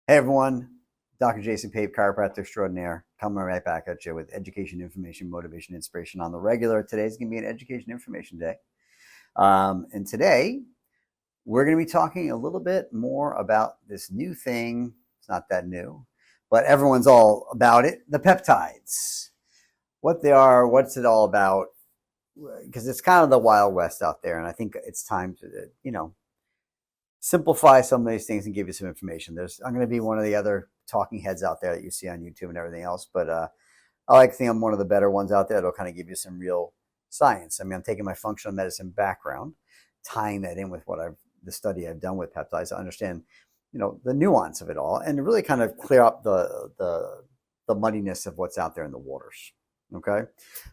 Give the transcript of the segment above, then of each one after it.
Hey everyone, Dr. Jason Pape, chiropractor extraordinaire, coming right back at you with education, information, motivation, inspiration on the regular. Today's going to be an education information day. And today we're going to be talking a little bit more about this new thing. It's not that new, but everyone's all about it, the peptides. What they are, what's it all about? Because it's kind of the Wild West out there. And I think it's time to, simplify some of these things and give you some information. I'm going to be one of the other talking heads out there that you see on YouTube and everything else, but I like to think I'm one of the better ones out there that'll kind of give you some real science. I mean, I'm taking my functional medicine background, tying that in with the study I've done with peptides to understand, the nuance of it all, and to really kind of clear up the muddiness of what's out there in the waters. Okay,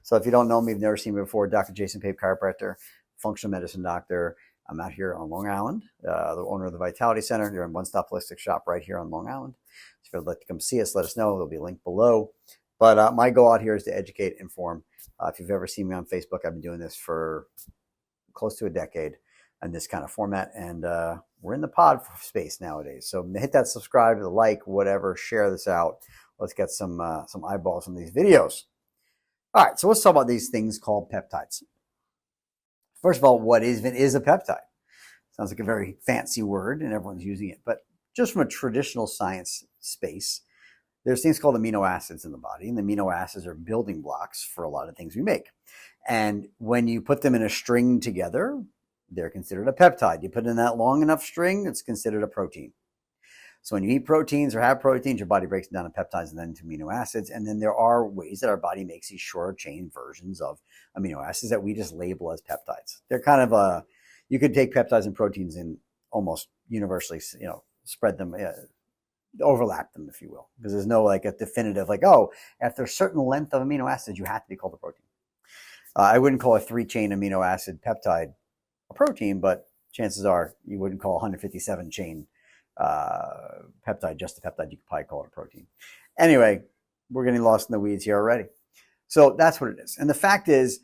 so if you don't know me, you've never seen me before, Dr. Jason Pape, chiropractor, functional medicine doctor. I'm out here on Long Island, the owner of the Vitality Center. You're in One Stop Holistic Shop right here on Long Island. So if you'd like to come see us, let us know. There'll be a link below. But my goal out here is to educate, inform. If you've ever seen me on Facebook, I've been doing this for close to a decade in this kind of format. And we're in the pod space nowadays. So hit that subscribe, the like, whatever, share this out. Let's get some eyeballs on these videos. All right, so let's talk about these things called peptides. First of all, what is a peptide? Sounds like a very fancy word and everyone's using it. But just from a traditional science space, there's things called amino acids in the body. And the amino acids are building blocks for a lot of things we make. And when you put them in a string together, they're considered a peptide. You put in that long enough string, it's considered a protein. So when you eat proteins or have proteins, your body breaks them down to peptides and then into amino acids. And then there are ways that our body makes these shorter chain versions of amino acids that we just label as peptides. They're kind of you could take peptides and proteins and almost universally, spread them, overlap them, if you will, because there's no like a definitive after a certain length of amino acids, you have to be called a protein. I wouldn't call a 3-chain amino acid peptide a protein, but chances are you wouldn't call 157 chain peptide just a peptide. You could probably call it a protein. Anyway, we're getting lost in the weeds here already. So that's what it is. And the fact is,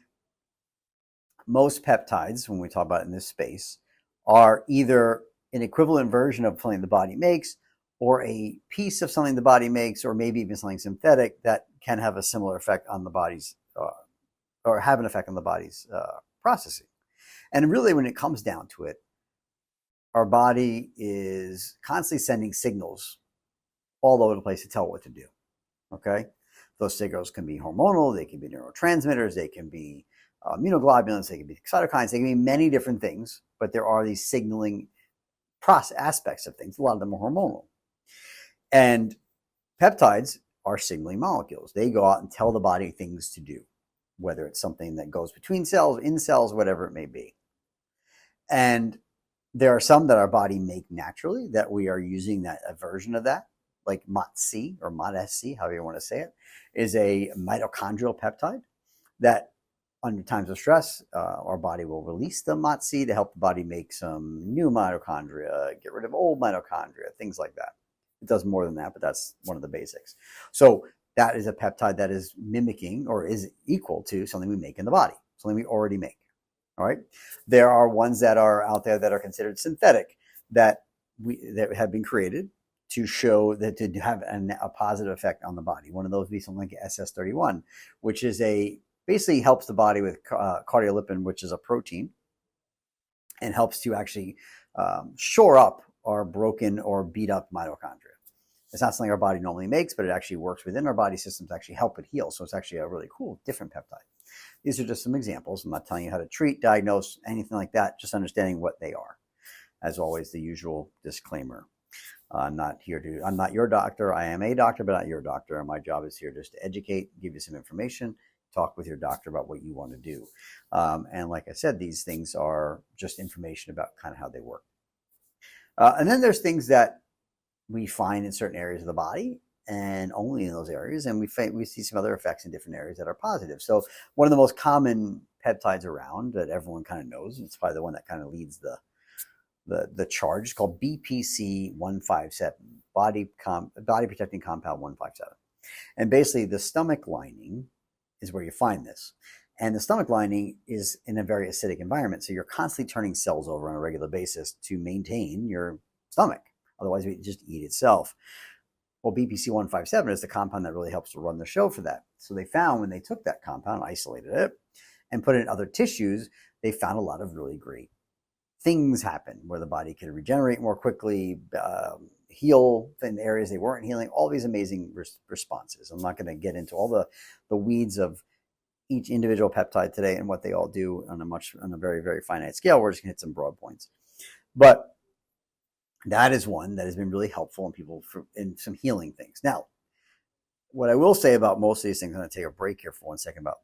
most peptides, when we talk about it in this space, are either an equivalent version of something the body makes, or a piece of something the body makes, or maybe even something synthetic that can have a similar effect on the body's, or have an effect on the body's processing. And really, when it comes down to it, our body is constantly sending signals all over the place to tell it what to do. Okay? Those signals can be hormonal, they can be neurotransmitters, they can be immunoglobulins, they can be cytokines, they can be many different things, but there are these signaling process aspects of things. A lot of them are hormonal. And peptides are signaling molecules. They go out and tell the body things to do, whether it's something that goes between cells, in cells, whatever it may be. And there are some that our body make naturally that we are using a version of that, like MOTS-c or MOTS-c, however you want to say it, is a mitochondrial peptide that under times of stress, our body will release the MOTS-c to help the body make some new mitochondria, get rid of old mitochondria, things like that. It does more than that, but that's one of the basics. So that is a peptide that is mimicking or is equal to something we make in the body, something we already make. All right. There are ones that are out there that are considered synthetic that have been created to show that to have a positive effect on the body. One of those would be something like SS31, which is basically helps the body with cardiolipin, which is a protein, and helps to actually shore up our broken or beat up mitochondria. It's not something our body normally makes, but it actually works within our body system to actually help it heal. So it's actually a really cool, different peptide. These are just some examples. I'm not telling you how to treat, diagnose, anything like that, just understanding what they are. As always, the usual disclaimer. I'm not your doctor. I am a doctor, but not your doctor. And my job is here just to educate, give you some information, talk with your doctor about what you want to do. And like I said, these things are just information about kind of how they work. And then there's things that we find in certain areas of the body and only in those areas. And we see some other effects in different areas that are positive. So one of the most common peptides around that everyone kind of knows, it's probably the one that kind of leads the charge, is called BPC 157, body protecting compound 157. And basically the stomach lining is where you find this. And the stomach lining is in a very acidic environment. So you're constantly turning cells over on a regular basis to maintain your stomach, Otherwise, we just eat itself. Well, BPC-157 is the compound that really helps to run the show for that. So they found when they took that compound, isolated it, and put it in other tissues, they found a lot of really great things happen where the body could regenerate more quickly, heal in areas they weren't healing, all these amazing responses. I'm not going to get into all the weeds of each individual peptide today and what they all do on a very, very finite scale. We're just going to hit some broad points. But that is one that has been really helpful in people in some healing things. Now, what I will say about most of these things, I'm going to take a break here for 1 second about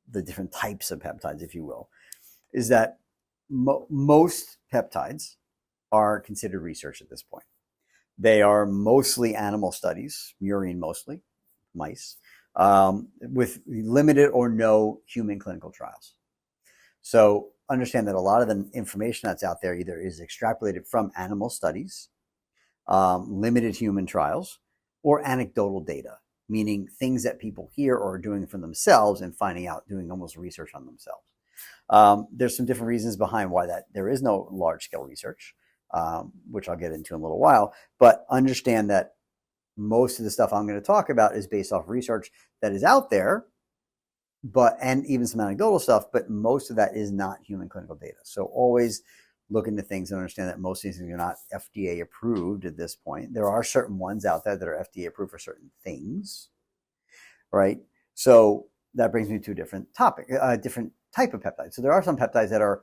the different types of peptides, if you will, is that most peptides are considered research at this point. They are mostly animal studies, murine mostly, mice, with limited or no human clinical trials. So understand that a lot of the information that's out there either is extrapolated from animal studies, limited human trials, or anecdotal data, meaning things that people hear or are doing for themselves and finding out, doing almost research on themselves. There's some different reasons behind why that there is no large-scale research, which I'll get into in a little while. But understand that most of the stuff I'm going to talk about is based off research that is out there, and even some anecdotal stuff, but most of that is not human clinical data. So always look into things and understand that most of these things are not FDA approved at this point. There are certain ones out there that are FDA approved for certain things, right? So that brings me to a different topic, a different type of peptide. So there are some peptides that are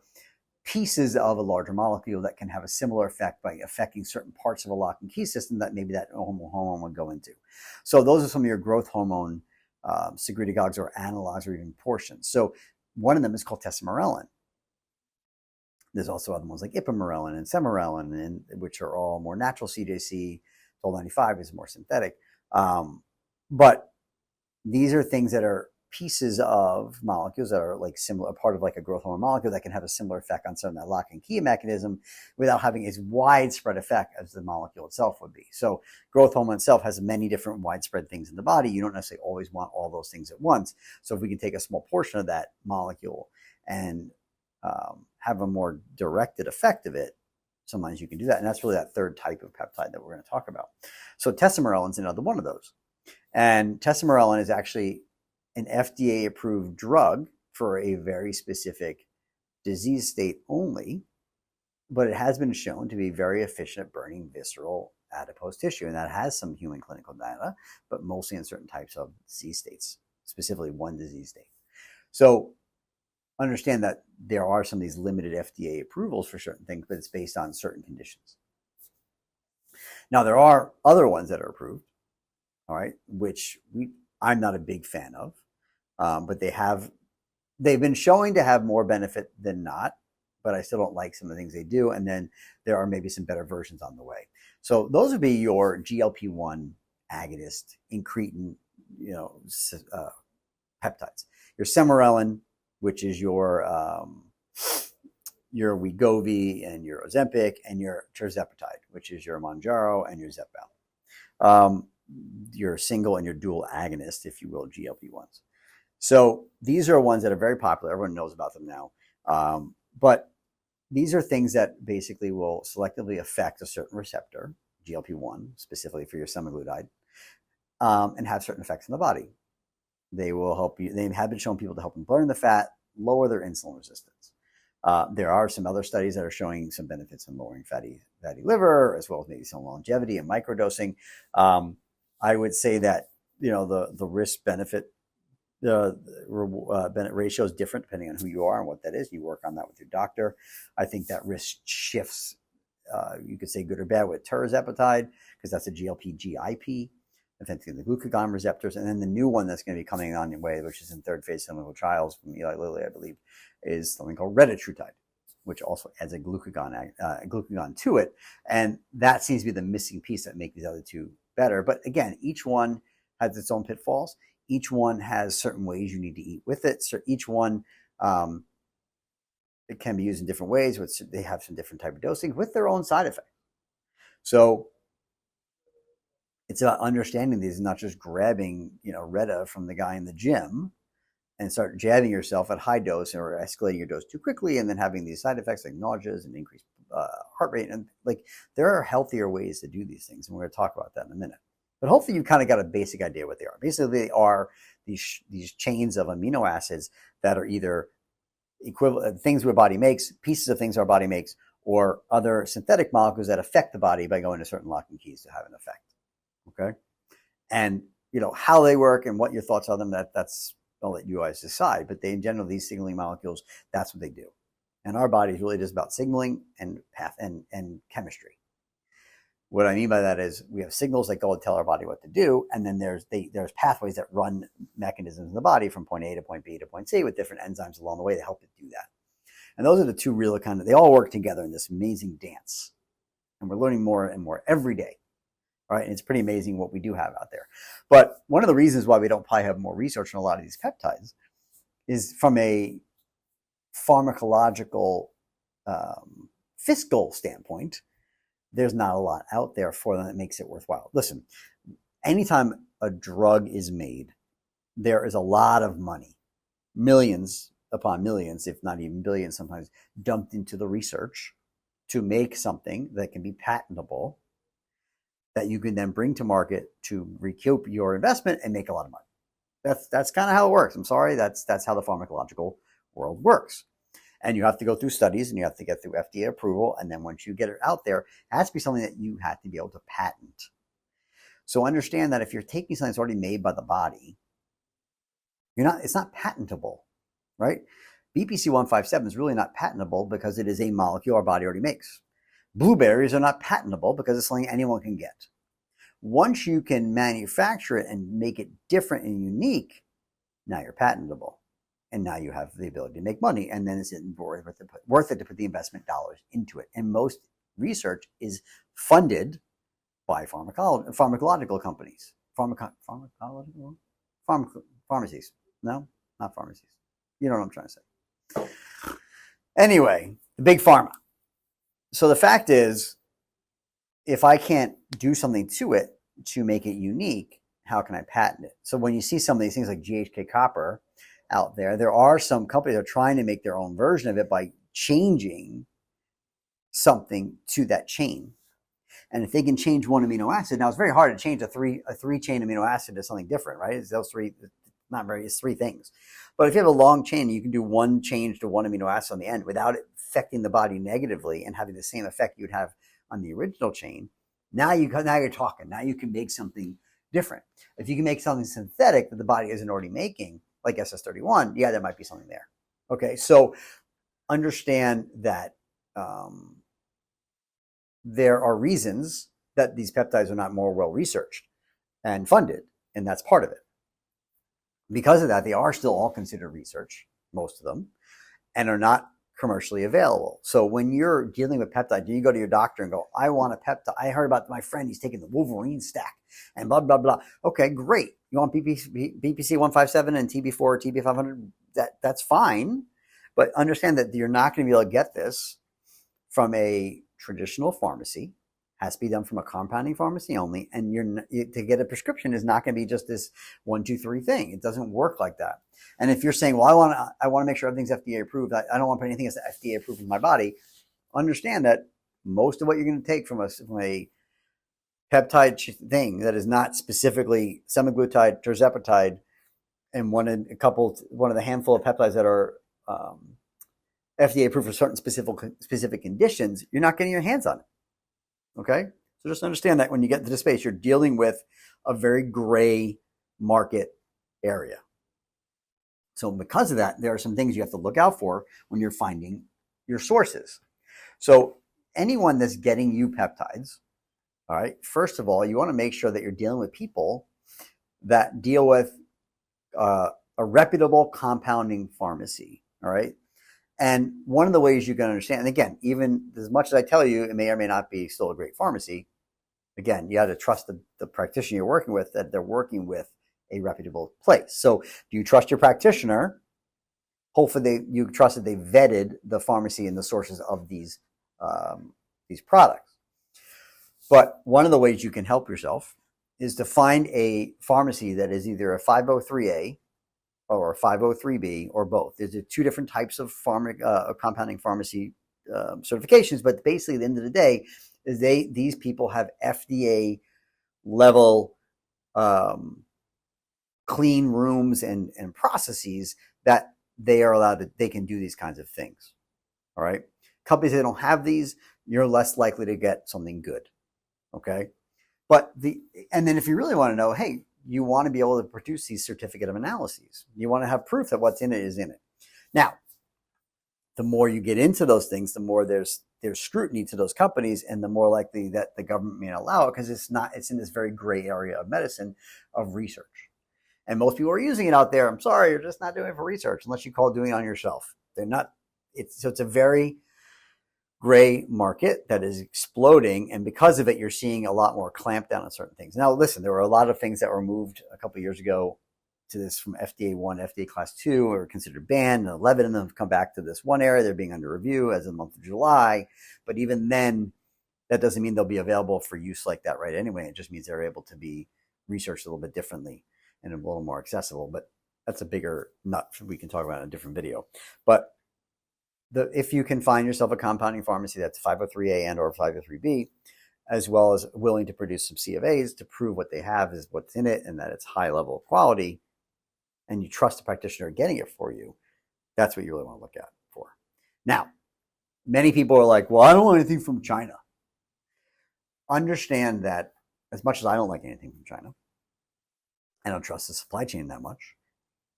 pieces of a larger molecule that can have a similar effect by affecting certain parts of a lock and key system that maybe that hormone would go into. So those are some of your growth hormone secretagogues or analogs or even portions. So one of them is called tesamorelin. There's also other ones like ipamorelin and semorelin, which are all more natural CJC. 1295 is more synthetic. But these are things that are pieces of molecules that are like similar, part of like a growth hormone molecule that can have a similar effect on some of that lock and key mechanism without having as widespread effect as the molecule itself would be. So growth hormone itself has many different widespread things in the body. You don't necessarily always want all those things at once. So if we can take a small portion of that molecule and have a more directed effect of it, sometimes you can do that. And that's really that third type of peptide that we're going to talk about. So tesamorelin is another one of those. And tesamorelin is actually an FDA-approved drug for a very specific disease state only, but it has been shown to be very efficient at burning visceral adipose tissue, and that has some human clinical data, but mostly in certain types of disease states, specifically one disease state. So understand that there are some of these limited FDA approvals for certain things, but it's based on certain conditions. Now, there are other ones that are approved, all right, which I'm not a big fan of. But they've been showing to have more benefit than not, but I still don't like some of the things they do. And then there are maybe some better versions on the way. So those would be your GLP-1 agonist, incretin, peptides. Your semorelin, which is your Wegovy and your Ozempic, and your tirzepatide, which is your Mounjaro and your Zepbound. Your single and your dual agonist, if you will, GLP-1s. So these are ones that are very popular. Everyone knows about them now. But these are things that basically will selectively affect a certain receptor, GLP-1, specifically for your semaglutide, and have certain effects in the body. They will help you. They have been shown people to help them burn the fat, lower their insulin resistance. There are some other studies that are showing some benefits in lowering fatty liver, as well as maybe some longevity and microdosing. I would say that the risk benefit benefit ratio is different depending on who you are and what that is. You work on that with your doctor. I think that risk shifts. You could say good or bad with tirzepatide because that's a GLP-GIP, affecting the glucagon receptors, and then the new one that's going to be coming on your way, which is in third phase clinical trials from Eli Lilly, I believe, is something called retatrutide, which also adds a glucagon to it, and that seems to be the missing piece that makes these other two better. But again, each one has its own pitfalls. Each one has certain ways you need to eat with it. So each one, it can be used in different ways. They have some different type of dosing with their own side effects. So it's about understanding these, not just grabbing, Reta from the guy in the gym and start jabbing yourself at high dose or escalating your dose too quickly, and then having these side effects like nausea and increased heart rate, and like there are healthier ways to do these things, and we're going to talk about that in a minute. But hopefully you kind of got a basic idea what they are. Basically, they are these chains of amino acids that are either equivalent things our body makes, pieces of things our body makes, or other synthetic molecules that affect the body by going to certain locking keys to have an effect. Okay, and how they work and what your thoughts on them, that's I'll let you guys decide. But they, in general, these signaling molecules, that's what they do. And our body is really just about signaling and path and chemistry. What I mean by that is we have signals that go and tell our body what to do, and then there's pathways that run mechanisms in the body from point A to point B to point C with different enzymes along the way to help it do that. And those are the two real they all work together in this amazing dance. And we're learning more and more every day. All right, and it's pretty amazing what we do have out there. But one of the reasons why we don't probably have more research on a lot of these peptides is from a pharmacological fiscal standpoint. There's not a lot out there for them that makes it worthwhile. Listen, anytime a drug is made, there is a lot of money, millions upon millions, if not even billions sometimes, dumped into the research to make something that can be patentable, that you can then bring to market to recoup your investment and make a lot of money. That's kind of how it works. I'm sorry, that's how the pharmacological world works. And you have to go through studies and you have to get through FDA approval. And then once you get it out there, it has to be something that you have to be able to patent. So understand that if you're taking something that's already made by the body, it's not patentable, right? BPC-157 is really not patentable because it is a molecule our body already makes. Blueberries are not patentable because it's something anyone can get. Once you can manufacture it and make it different and unique, now you're patentable. And now you have the ability to make money, and then it's worth it to put the investment dollars into it. And most research is funded by pharmacological companies. Pharmacies. No, not pharmacies. You know what I'm trying to say. Anyway, the big pharma. So the fact is, if I can't do something to it to make it unique, how can I patent it? So when you see some of these things like GHK copper out there are some companies that are trying to make their own version of it by changing something to that chain. And if they can change one amino acid, now it's very hard to change a three chain amino acid to something different, right? It's it's three things. But if you have a long chain, you can do one change to one amino acid on the end without it affecting the body negatively and having the same effect you'd have on the original chain. Now you're talking. Now you can make something different. If you can make something synthetic that the body isn't already making, like SS31, yeah, there might be something there. Okay, so understand that there are reasons that these peptides are not more well researched and funded, and that's part of it. Because of that, they are still all considered research, most of them, and are not commercially available. So when you're dealing with peptides, you go to your doctor and go, I want a peptide. I heard about my friend, he's taking the Wolverine stack and blah, blah, blah. Okay, great. You want BPC-157 and TB4 or TB500? That's fine. But understand that you're not going to be able to get this from a traditional pharmacy. It has to be done from a compounding pharmacy only. And to get a prescription is not going to be just this 1, 2, 3 thing. It doesn't work like that. And if you're saying, well, I want to make sure everything's FDA approved, I don't want to put anything that's FDA approved in my body, understand that most of what you're going to take from a peptide thing that is not specifically semaglutide, tirzepatide, and one of the handful of peptides that are FDA approved for certain specific conditions, you're not getting your hands on it. Okay? So just understand that when you get into the space, you're dealing with a very gray market area. So because of that, there are some things you have to look out for when you're finding your sources. So anyone that's getting you peptides, all right, first of all, you want to make sure that you're dealing with people that deal with a reputable compounding pharmacy, all right? And one of the ways you can understand, and again, even as much as I tell you, it may or may not be still a great pharmacy, again, you have to trust the practitioner you're working with, that they're working with a reputable place. So do you trust your practitioner? Hopefully you trust that they vetted the pharmacy and the sources of these products. But one of the ways you can help yourself is to find a pharmacy that is either a 503A or a 503B or both. There's two different types of compounding pharmacy certifications, but basically at the end of the day is these people have FDA level clean rooms and processes that they are allowed to, they can do these kinds of things. All right. Companies that don't have these, you're less likely to get something good. Okay. But and then if you really want to know, hey, you want to be able to produce these certificate of analyses. You want to have proof that what's in it is in it. Now, the more you get into those things, the more there's scrutiny to those companies, and the more likely that the government may not allow it, because it's in this very gray area of medicine, of research. And most people are using it out there. I'm sorry, you're just not doing it for research unless you call doing it on yourself. They're not. So it's a very gray market that is exploding, and because of it, you're seeing a lot more clampdown on certain things. Now, listen, there were a lot of things that were moved a couple of years ago to this from FDA 1, FDA Class 2, or considered banned, and 11 of them have come back to this one area. They're being under review as of the month of July. But even then, that doesn't mean they'll be available for use like that right anyway. It just means they're able to be researched a little bit differently and a little more accessible. But that's a bigger nut we can talk about in a different video. But if you can find yourself a compounding pharmacy that's 503A and or 503B, as well as willing to produce some C of A's to prove what they have is what's in it and that it's high level of quality, and you trust the practitioner getting it for you, that's what you really want to look at for. Now, many people are like, well, I don't want anything from China. Understand that as much as I don't like anything from China, I don't trust the supply chain that much.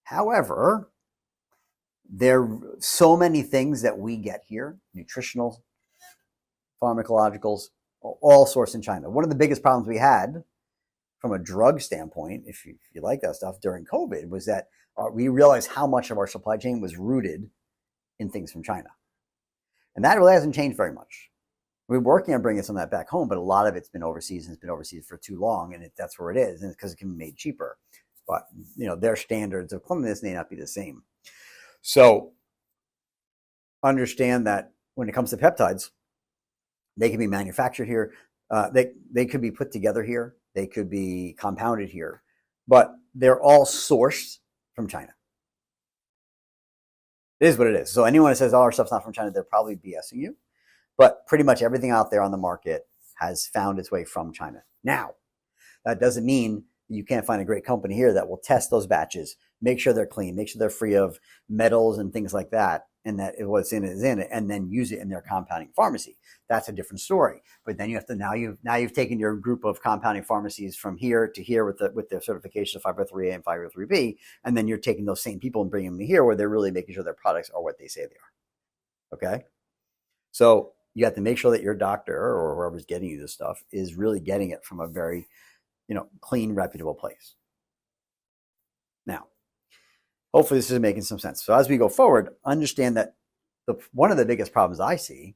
However, there are so many things that we get here, nutritional, pharmacologicals, all sourced in China. One of the biggest problems we had from a drug standpoint, if you like that stuff, during COVID, was that we realized how much of our supply chain was rooted in things from China. And that really hasn't changed very much. We're working on bringing some of that back home, but a lot of it's been overseas, and it's been overseas for too long, and that's where it is, and it's because it can be made cheaper. But their standards of cleanliness may not be the same. So understand that when it comes to peptides, they can be manufactured here. They could be put together here. They could be compounded here, but they're all sourced from China. It is what it is. So anyone that says, oh, our stuff's not from China, they're probably BSing you. But pretty much everything out there on the market has found its way from China. Now, that doesn't mean you can't find a great company here that will test those batches, make sure they're clean, make sure they're free of metals and things like that, and that what's in it is in it, and then use it in their compounding pharmacy. That's a different story. But then you have to now you've taken your group of compounding pharmacies from here to here with the certification of 503A and 503B, and then you're taking those same people and bringing them here where they're really making sure their products are what they say they are. Okay, so you have to make sure that your doctor or whoever's getting you this stuff is really getting it from a very clean, reputable place. Now, hopefully this is making some sense. So as we go forward, understand that one of the biggest problems I see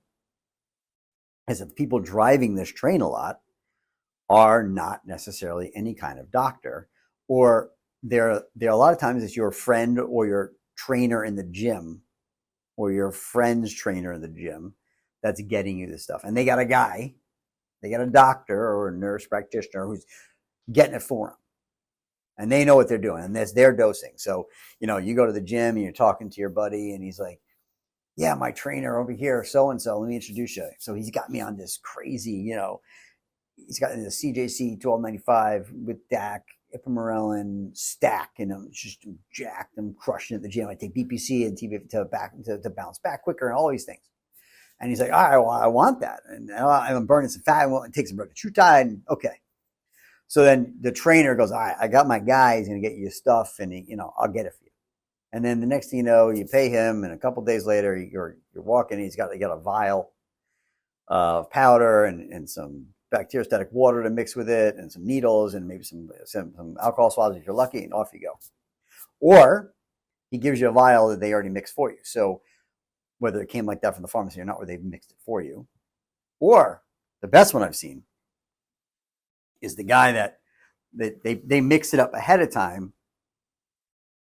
is that people driving this train a lot are not necessarily any kind of doctor, or they're a lot of times it's your friend or your trainer in the gym or your friend's trainer in the gym that's getting you this stuff. And they got a doctor or a nurse practitioner who's getting it for them, and they know what they're doing, and that's their dosing. So you go to the gym and you're talking to your buddy, and he's like, yeah, my trainer over here, so and so, let me introduce you. So he's got me on this crazy, he's got the CJC 1295 with DAC, ipamorelin stack, and I'm just jacked. I'm crushing at the gym. I take BPC and TB to bounce back quicker, and all these things. And he's like, all right, well, I want that, and I'm burning some fat. Well, it takes some retatrutide, and okay. So then the trainer goes, all right, I got my guy. He's going to get you stuff, and I'll get it for you. And then the next thing you know, you pay him, and a couple of days later, you're walking. He's got a vial of powder and some bacteriostatic water to mix with it, and some needles, and maybe some alcohol swabs if you're lucky, and off you go. Or he gives you a vial that they already mixed for you. So whether it came like that from the pharmacy or not, where they've mixed it for you, or the best one I've seen is the guy that they mix it up ahead of time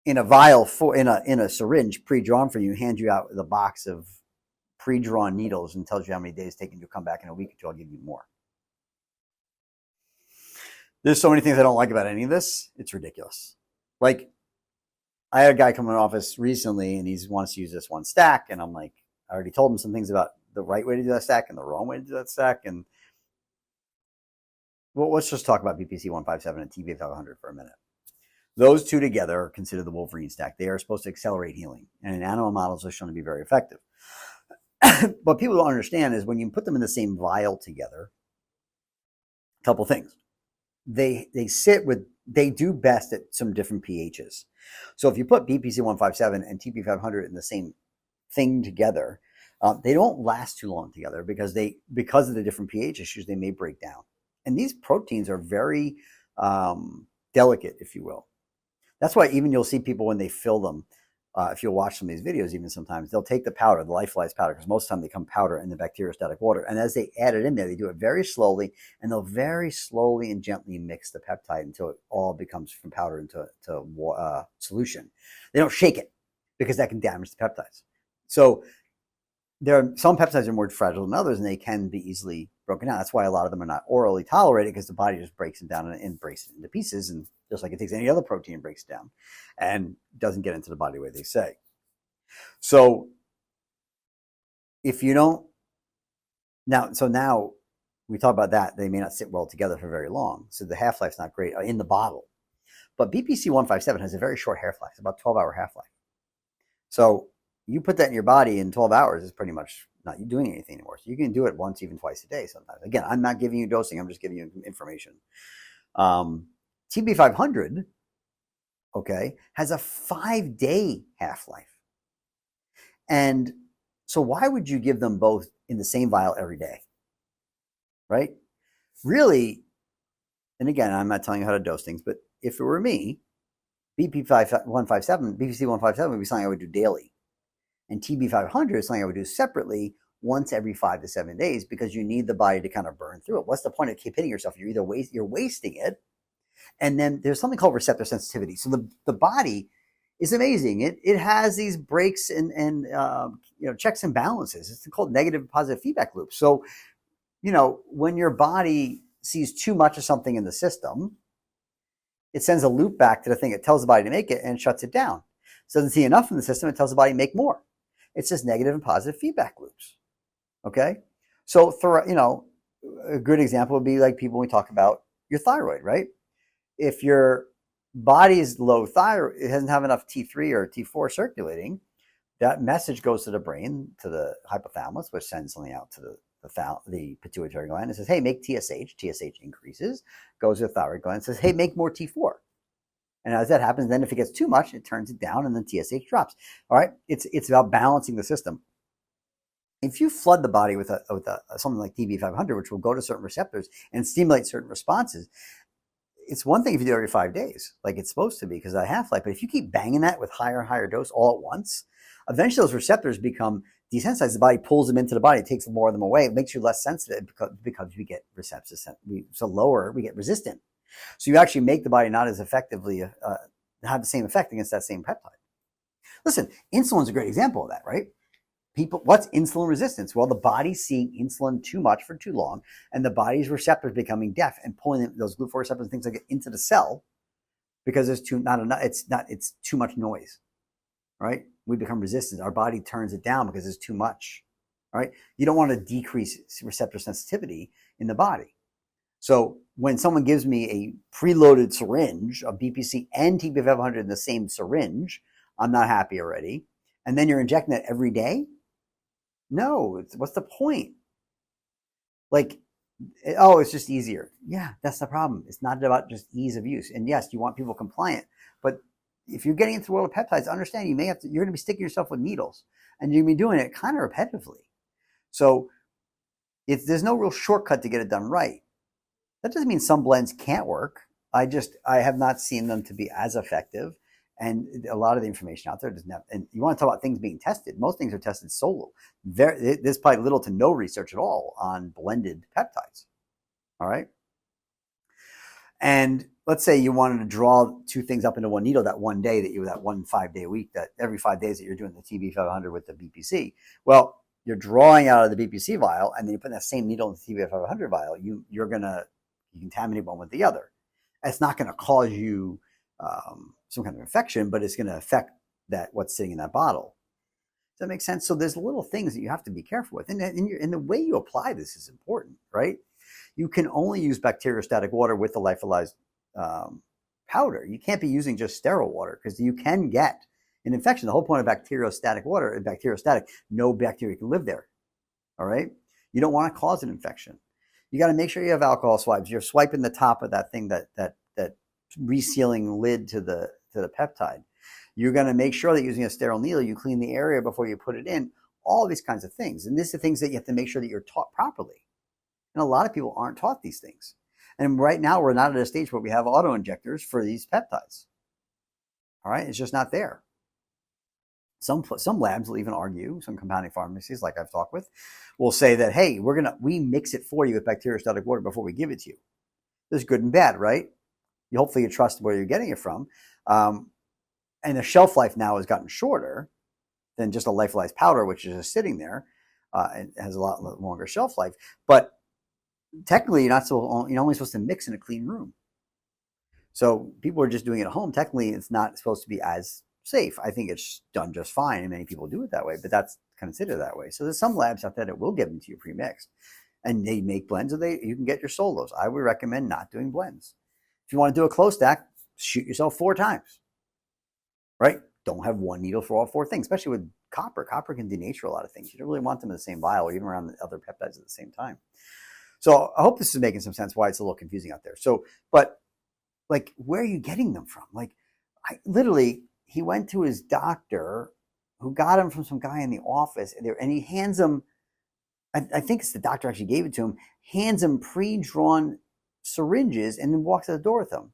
in a vial in a syringe pre-drawn for you, hand you out with a box of pre-drawn needles and tells you how many days it's taking you to come back in a week or two. I'll give you more. There's so many things I don't like about any of this. It's ridiculous. Like, I had a guy come in the office recently, and he wants to use this one stack, and I'm like, I already told him some things about the right way to do that stack and the wrong way to do that stack. And well, let's just talk about BPC 157 and TB 500 for a minute. Those two together are considered the Wolverine stack. They are supposed to accelerate healing, and in animal models, they're shown to be very effective. What people don't understand is when you put them in the same vial together, a couple things. They do best at some different pHs. So if you put BPC 157 and TB 500 in the same thing together, they don't last too long together because of the different pH issues, they may break down. And these proteins are very delicate, if you will. That's why even you'll see people when they fill them, if you'll watch some of these videos, even sometimes they'll take the powder, the lyophilized powder, because most of the time they come powder in the bacteriostatic water. And as they add it in there, they do it very slowly, and they'll very slowly and gently mix the peptide until it all becomes from powder into solution. They don't shake it because that can damage the peptides. So some peptides are more fragile than others, and they can be easily broken down. That's why a lot of them are not orally tolerated, because the body just breaks them down and breaks it into pieces, and just like it takes any other protein and breaks it down and doesn't get into the body the way they say. So if you don't now we talk about that, they may not sit well together for very long, so the half-life's not great in the bottle. But BPC 157 has a very short half-life, it's about 12-hour half-life. So you put that in your body in 12 hours, is pretty much not you doing anything anymore. So you can do it once, even twice a day sometimes. Again, I'm not giving you dosing, I'm just giving you information. TB 500, okay, has a 5-day half-life. And so why would you give them both in the same vial every day? Right? Really, and again, I'm not telling you how to dose things, but if it were me, BPC 157 would be something I would do daily. And TB 500 is something I would do separately once every 5 to 7 days, because you need the body to kind of burn through it. What's the point of keep hitting yourself? You're either wasting it, and then there's something called receptor sensitivity. So the body is amazing. It has these breaks and checks and balances. It's called negative and positive feedback loops. So when your body sees too much of something in the system, it sends a loop back to the thing it tells the body to make it and shuts it down. It doesn't see enough in the system, it tells the body to make more. It's just negative and positive feedback loops. Okay? So, a good example would be like people when we talk about your thyroid, right? If your body is low thyroid, it doesn't have enough T3 or T4 circulating, that message goes to the brain, to the hypothalamus, which sends something out to the pituitary gland. It says, hey, make TSH. TSH increases, goes to the thyroid gland, says, hey, make more T4. And as that happens, then if it gets too much, it turns it down, and then TSH drops. All right, it's about balancing the system. If you flood the body with something like TB 500, which will go to certain receptors and stimulate certain responses, it's one thing if you do it every 5 days, like it's supposed to be because of that half-life. But if you keep banging that with higher and higher dose all at once, eventually those receptors become desensitized. The body pulls them into the body, it takes more of them away. It makes you less sensitive because we get receptive. So lower, we get resistant. So you actually make the body not as effectively have the same effect against that same peptide. Listen, insulin's a great example of that, right? What's insulin resistance? Well, the body's seeing insulin too much for too long, and the body's receptors becoming deaf and pulling those glucoreceptors and things like it into the cell because there's it's too much noise, right? We become resistant. Our body turns it down because there's too much, right? You don't want to decrease receptor sensitivity in the body. So when someone gives me a preloaded syringe of BPC and TB 500 in the same syringe, I'm not happy already. And then you're injecting that every day? No, what's the point? It's just easier. Yeah, that's the problem. It's not about just ease of use. And yes, you want people compliant, but if you're getting into the world of peptides, understand you're going to be sticking yourself with needles, and you're going to be doing it kind of repetitively. So there's no real shortcut to get it done right. That doesn't mean some blends can't work. I have not seen them to be as effective. And a lot of the information out there doesn't have, and you want to talk about things being tested. Most things are tested solo. There's probably little to no research at all on blended peptides. All right. And let's say you wanted to draw two things up into one needle that one day, that 1 5-day week, that every 5 days that you're doing the TB 500 with the BPC. Well, you're drawing out of the BPC vial, and then you put that same needle in the TB 500 vial. You're going to contaminate one with the other. It's not going to cause you some kind of infection, but it's going to affect what's sitting in that bottle. Does that make sense? So there's little things that you have to be careful with. And the way you apply this is important, right? You can only use bacteriostatic water with the lyophilized powder. You can't be using just sterile water because you can get an infection. The whole point of bacteriostatic water, no bacteria can live there. All right? You don't want to cause an infection. You got to make sure you have alcohol swabs. You're swiping the top of that thing, that resealing lid to the peptide. You're going to make sure that using a sterile needle, you clean the area before you put it in. All these kinds of things. And these are things that you have to make sure that you're taught properly. And a lot of people aren't taught these things. And right now, we're not at a stage where we have auto injectors for these peptides. All right? It's just not there. Some labs will even argue, some compounding pharmacies, like I've talked with, will say that, hey, we mix it for you with bacteriostatic water before we give it to you. There's good and bad, right? Hopefully you trust where you're getting it from. And the shelf life now has gotten shorter than just a lyophilized powder, which is just sitting there. It has a lot longer shelf life. But technically, you're only supposed to mix in a clean room. So people are just doing it at home. Technically, it's not supposed to be as safe. I think it's done just fine, and many people do it that way, but that's considered that way. So there's some labs out there that will give them to you pre-mixed, and they make blends, or you can get your solos. I would recommend not doing blends. If you want to do a close stack, shoot yourself 4 times, right? Don't have one needle for all 4 things, especially with copper. Copper can denature a lot of things. You don't really want them in the same vial, or even around the other peptides at the same time. So I hope this is making some sense why it's a little confusing out there. So, but like, where are you getting them from? Like, he went to his doctor who got him from some guy in the office, and he hands him, I think it's the doctor actually gave it to him, hands him pre-drawn syringes and then walks out the door with them.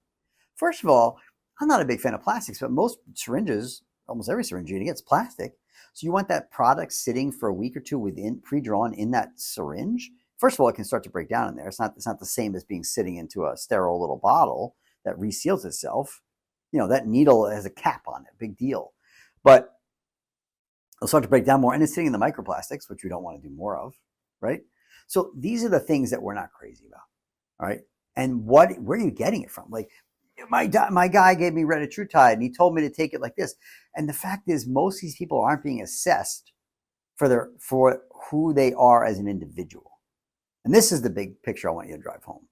First of all, I'm not a big fan of plastics, but most syringes, almost every syringe you're going to get is plastic. So you want that product sitting for a week or 2 within pre-drawn in that syringe. First of all, it can start to break down in there. It's not the same as being sitting into a sterile little bottle that reseals itself. That needle has a cap on it, big deal. But it'll start to break down more, and it's sitting in the microplastics, which we don't want to do more of, right? So these are the things that we're not crazy about, all right? And where are you getting it from? Like, my guy gave me retatrutide, and he told me to take it like this. And the fact is, most of these people aren't being assessed for who they are as an individual. And this is the big picture I want you to drive home.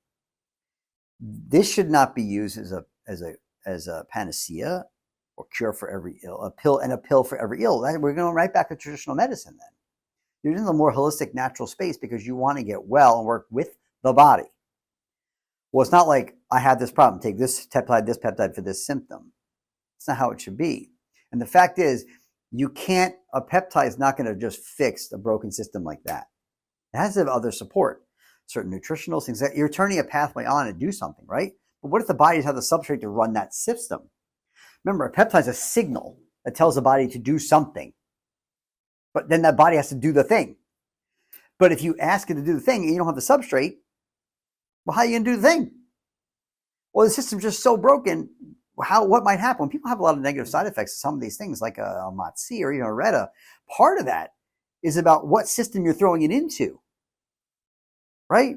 This should not be used as a panacea or cure for every ill, a pill for every ill. We're going right back to traditional medicine then. You're in the more holistic, natural space because you want to get well and work with the body. Well, it's not like I have this problem, take this peptide for this symptom. It's not how it should be. And the fact is, a peptide is not going to just fix a broken system like that. It has to have other support, certain nutritional things that you're turning a pathway on to do something, right? But what if the body doesn't have the substrate to run that system? Remember, a peptide is a signal that tells the body to do something. But then that body has to do the thing. But if you ask it to do the thing and you don't have the substrate, well, how are you going to do the thing? Well, the system's just so broken. What might happen? When people have a lot of negative side effects of some of these things, like a MOTS-C or even a RETA, part of that is about what system you're throwing it into, right?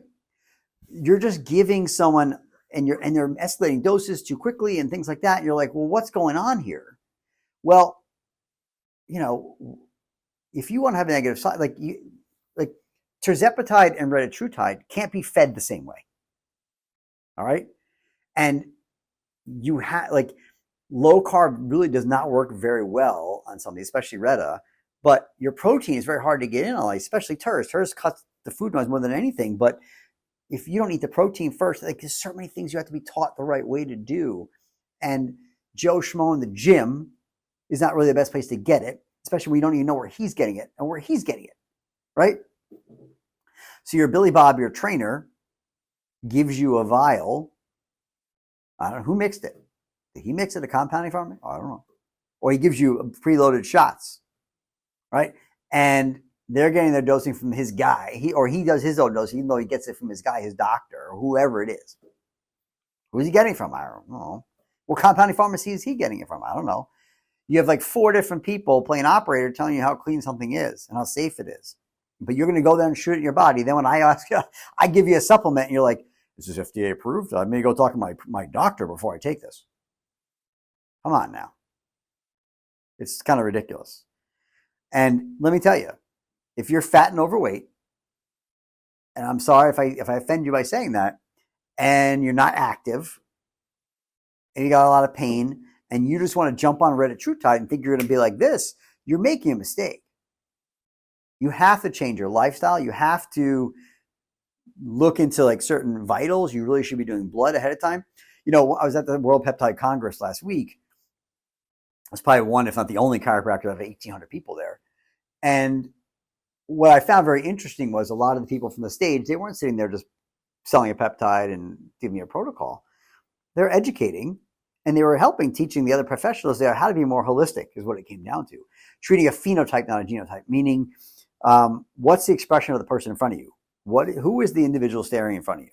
You're just giving someone, and they're escalating doses too quickly and things like that. And you're like, well, what's going on here? Well, if you want to have a negative side, like tirzepatide and retatrutide can't be fed the same way. All right. And you have low carb really does not work very well on some of these, especially RETA, but your protein is very hard to get in on, especially TERS. TERS cuts the food noise more than anything. But if you don't eat the protein first, there's so many things you have to be taught the right way to do. And Joe Schmo in the gym is not really the best place to get it, especially when you don't even know where he's getting it and where he's getting it, right? So your Billy Bob, your trainer, gives you a vial. I don't know who mixed it. Did he mix it, a compounding pharmacy? I don't know. Or he gives you preloaded shots, right? And they're getting their dosing from his guy. He does his own dosing, even though he gets it from his guy, his doctor, or whoever it is. Who's he getting from? I don't know. What compounding pharmacy is he getting it from? I don't know. You have 4 different people playing operator telling you how clean something is and how safe it is. But you're going to go there and shoot it in your body. Then when I ask you, I give you a supplement, and you're like, is this FDA approved? I may go talk to my doctor before I take this. Come on now. It's kind of ridiculous. And let me tell you, if you're fat and overweight, and I'm sorry if I offend you by saying that, and you're not active, and you got a lot of pain, and you just want to jump on Reddit TrueTide and think you're going to be like this, you're making a mistake. You have to change your lifestyle. You have to look into like certain vitals. You really should be doing blood ahead of time. You know, I was at the World Peptide Congress last week. I was probably one, if not the only chiropractor of 1,800 people there. And what I found very interesting was a lot of the people from the stage, they weren't sitting there just selling a peptide and giving me a protocol. They're educating, and they were helping teaching the other professionals there how to be more holistic is what it came down to. Treating a phenotype, not a genotype, meaning what's the expression of the person in front of you? Who is the individual staring in front of you?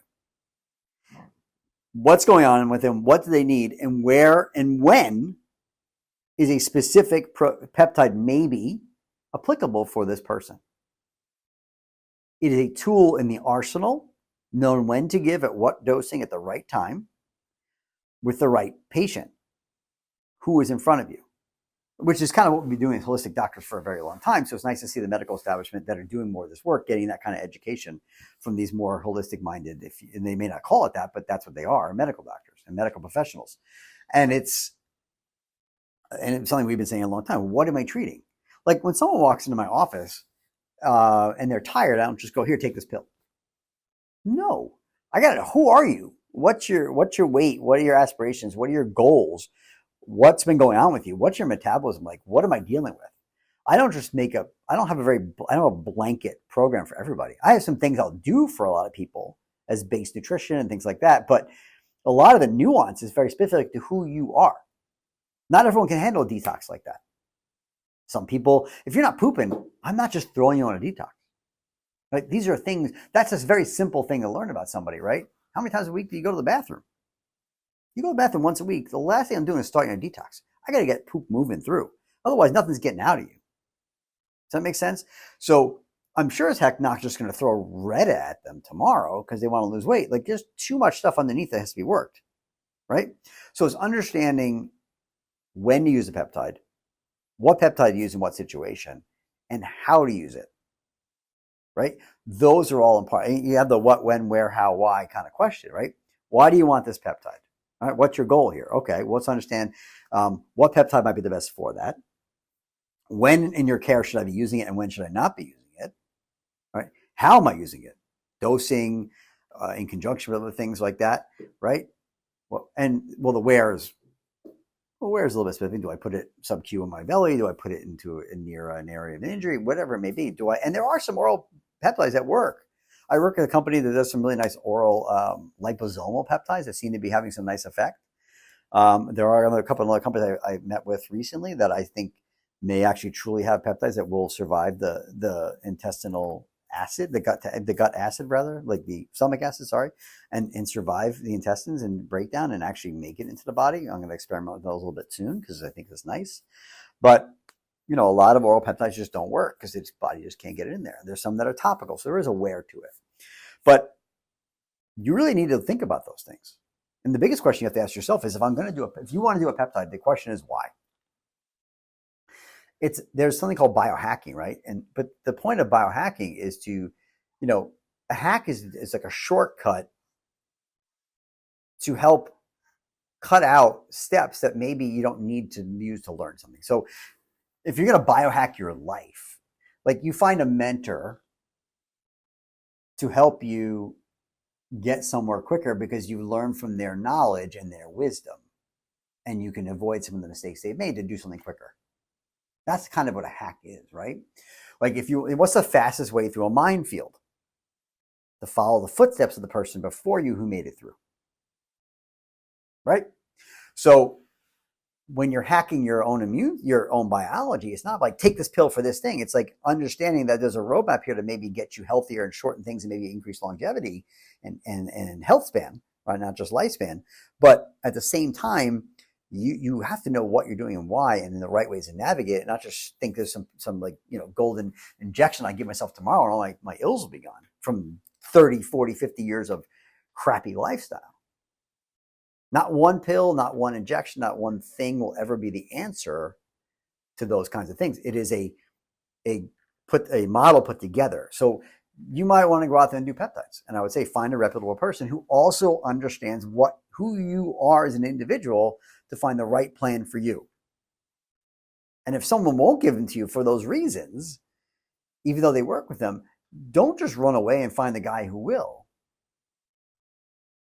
What's going on with them? What do they need? And where and when is a specific peptide maybe applicable for this person? It is a tool in the arsenal, known when to give at what dosing at the right time with the right patient who is in front of you, which is kind of what we've been doing as holistic doctors for a very long time. So it's nice to see the medical establishment that are doing more of this work, getting that kind of education from these more holistic minded, and they may not call it that, but that's what they are, medical doctors and medical professionals. And it's something we've been saying a long time. What am I treating? Like when someone walks into my office and they're tired, I don't just go, here, take this pill. No, I got it. Who are you? What's your weight? What are your aspirations? What are your goals? What's been going on with you? What's your metabolism like? What am I dealing with? I don't just I don't have a blanket program for everybody. I have some things I'll do for a lot of people as base nutrition and things like that. But a lot of the nuance is very specific to who you are. Not everyone can handle a detox like that. Some people, if you're not pooping, I'm not just throwing you on a detox. Right? These are things, that's a very simple thing to learn about somebody, right? How many times a week do you go to the bathroom? You go to the bathroom once a week. The last thing I'm doing is starting a detox. I got to get poop moving through. Otherwise, nothing's getting out of you. Does that make sense? So I'm sure as heck not just going to throw Reddit at them tomorrow because they want to lose weight. Like there's too much stuff underneath that has to be worked, right? So it's understanding when to use a peptide, what peptide to use in what situation, and how to use it, right? Those are all important. You have the what, when, where, how, why kind of question, right? Why do you want this peptide? All right, what's your goal here? Okay, well, let's understand what peptide might be the best for that. When in your care should I be using it, and when should I not be using it? All right, how am I using it? Dosing in conjunction with other things like that, right? Well, the where is a little bit specific. Do I put it sub-Q in my belly? Do I put it near an area of injury? Whatever it may be. And there are some oral peptides that work. I work at a company that does some really nice oral liposomal peptides that seem to be having some nice effect. There are a couple of other companies I met with recently that I think may actually truly have peptides that will survive the intestinal acid, the gut acid rather, like the stomach acid, sorry, and survive the intestines and breakdown and actually make it into the body. I'm going to experiment with those a little bit soon because I think it's nice. But a lot of oral peptides just don't work because its body just can't get it in there. There's some that are topical, so there is a wear to it. But you really need to think about those things. And the biggest question you have to ask yourself is if you want to do a peptide, the question is why? There's something called biohacking, right? But the point of biohacking is to, a hack is like a shortcut to help cut out steps that maybe you don't need to use to learn something. So if you're going to biohack your life, like you find a mentor to help you get somewhere quicker because you learn from their knowledge and their wisdom, and you can avoid some of the mistakes they've made to do something quicker. That's kind of what a hack is, right? Like what's the fastest way through a minefield? To follow the footsteps of the person before you who made it through, right? So when you're hacking your own biology, it's not like take this pill for this thing. It's like understanding that there's a roadmap here to maybe get you healthier and shorten things and maybe increase longevity and health span, right? Not just lifespan. But at the same time, you have to know what you're doing and why and in the right ways to navigate it, not just think there's some like, golden injection I give myself tomorrow and all my ills will be gone from 30, 40, 50 years of crappy lifestyle. Not one pill, not one injection, not one thing will ever be the answer to those kinds of things. It is a a model put together. So you might want to go out there and do peptides. And I would say find a reputable person who also understands who you are as an individual to find the right plan for you. And if someone won't give them to you for those reasons, even though they work with them, don't just run away and find the guy who will.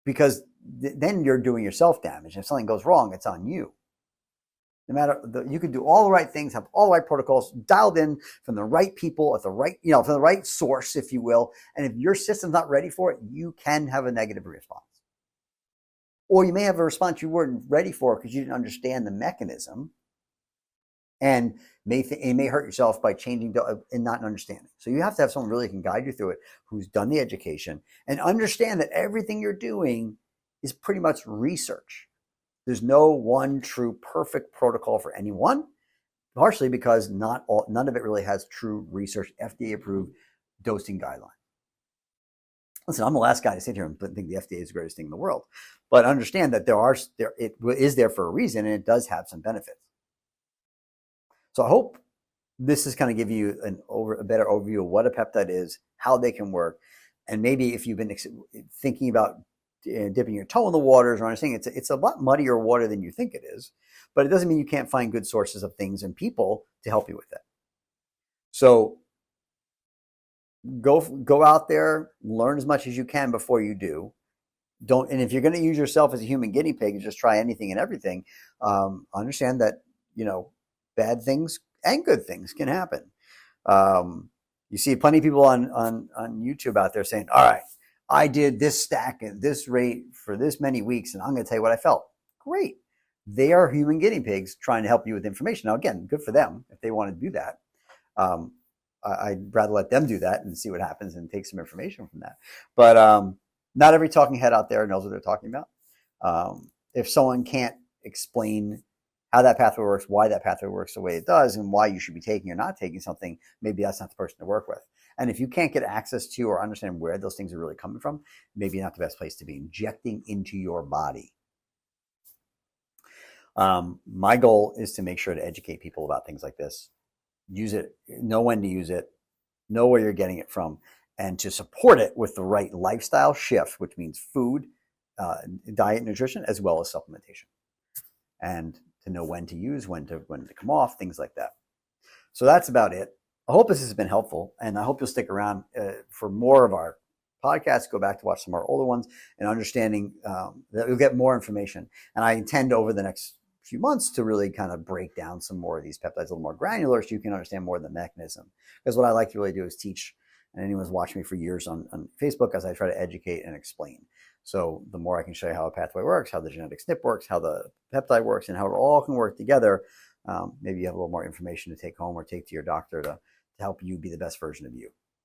Because then you're doing yourself damage. If something goes wrong, it's on you. No matter, you can do all the right things, have all the right protocols, dialed in from the right people at the right, from the right source, if you will. And if your system's not ready for it, you can have a negative response. Or you may have a response you weren't ready for because you didn't understand the mechanism, and you may hurt yourself by changing and not understanding. So you have to have someone really who can guide you through it, who's done the education, and understand that everything you're doing is pretty much research. There's no one true perfect protocol for anyone, partially because none of it really has true research, FDA approved dosing guidelines. Listen, I'm the last guy to sit here and think the FDA is the greatest thing in the world, but understand that it is there for a reason, and it does have some benefits. So I hope this is kind of give you a better overview of what a peptide is, how they can work, and maybe if you've been thinking about dipping your toe in the waters or understanding it's a lot muddier water than you think it is, but it doesn't mean you can't find good sources of things and people to help you with it. So go out there, learn as much as you can before you do. And if you're going to use yourself as a human guinea pig and just try anything and everything, understand that bad things and good things can happen. You see plenty of people on YouTube out there saying, all right, I did this stack at this rate for this many weeks, and I'm going to tell you what I felt. Great. They are human guinea pigs trying to help you with information. Now, again, good for them if they want to do that. I'd rather let them do that and see what happens and take some information from that. But not every talking head out there knows what they're talking about. If someone can't explain how that pathway works, why that pathway works the way it does, and why you should be taking or not taking something, maybe that's not the person to work with. And if you can't get access to or understand where those things are really coming from, maybe not the best place to be injecting into your body. My goal is to make sure to educate people about things like this. Use it, know when to use it, know where you're getting it from, and to support it with the right lifestyle shift, which means food, diet, nutrition, as well as supplementation. And to know when to use, when to come off, things like that. So that's about it. I hope this has been helpful, and I hope you'll stick around for more of our podcasts. Go back to watch some of our older ones, and understanding that you'll get more information. And I intend over the next few months to really kind of break down some more of these peptides a little more granular so you can understand more of the mechanism. Because what I like to really do is teach, and anyone's watched me for years on Facebook as I try to educate and explain. So the more I can show you how a pathway works, how the genetic SNP works, how the peptide works, and how it all can work together, maybe you have a little more information to take home or take to your doctor to help you be the best version of you.